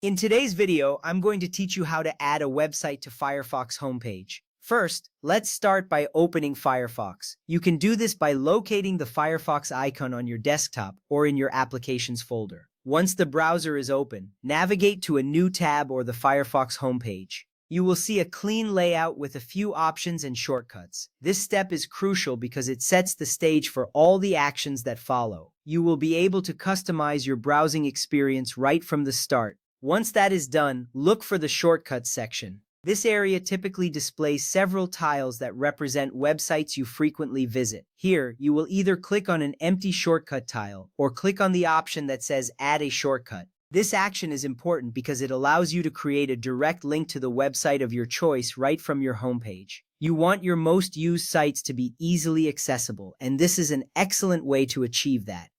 In today's video, I'm going to teach you how to add a website to Firefox homepage. First, let's start by opening Firefox. You can do this by locating the Firefox icon on your desktop or in your Applications folder. Once the browser is open, navigate to a new tab or the Firefox homepage. You will see a clean layout with a few options and shortcuts. This step is crucial because it sets the stage for all the actions that follow. You will be able to customize your browsing experience right from the start. Once that is done, look for the Shortcuts section. This area typically displays several tiles that represent websites you frequently visit. Here, you will either click on an empty shortcut tile or click on the option that says Add a Shortcut. This action is important because it allows you to create a direct link to the website of your choice right from your homepage. You want your most used sites to be easily accessible, and this is an excellent way to achieve that.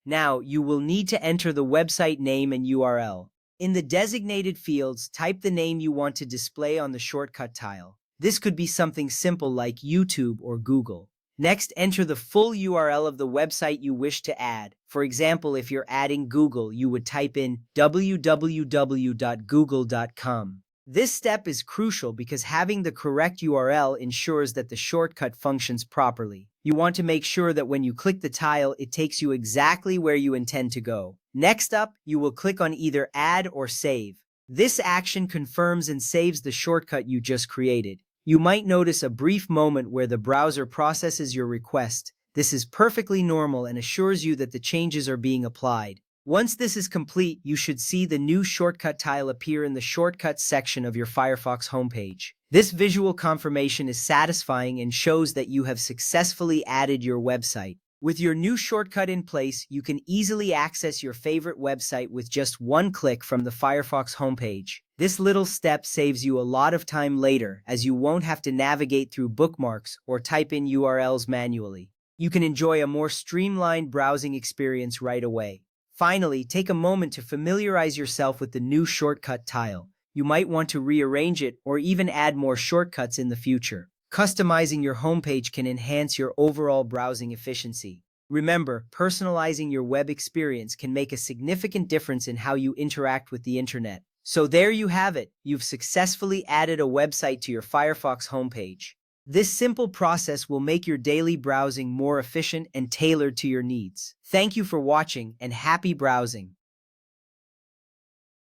Now, you will need to enter the website name and URL. In the designated fields, type the name you want to display on the shortcut tile. This could be something simple like YouTube or Google. Next, enter the full URL of the website you wish to add. For example, if you're adding Google, you would type in www.google.com. This step is crucial because having the correct URL ensures that the shortcut functions properly. You want to make sure that when you click the tile, it takes you exactly where you intend to go. Next up, you will click on either Add or Save. This action confirms and saves the shortcut you just created. You might notice a brief moment where the browser processes your request. This is perfectly normal and assures you that the changes are being applied. Once this is complete, you should see the new shortcut tile appear in the Shortcuts section of your Firefox homepage. This visual confirmation is satisfying and shows that you have successfully added your website. With your new shortcut in place, you can easily access your favorite website with just one click from the Firefox homepage. This little step saves you a lot of time later, as you won't have to navigate through bookmarks or type in URLs manually. You can enjoy a more streamlined browsing experience right away. Finally, take a moment to familiarize yourself with the new shortcut tile. You might want to rearrange it or even add more shortcuts in the future. Customizing your homepage can enhance your overall browsing efficiency. Remember, personalizing your web experience can make a significant difference in how you interact with the internet. So there you have it. You've successfully added a website to your Firefox homepage. This simple process will make your daily browsing more efficient and tailored to your needs. Thank you for watching, and happy browsing.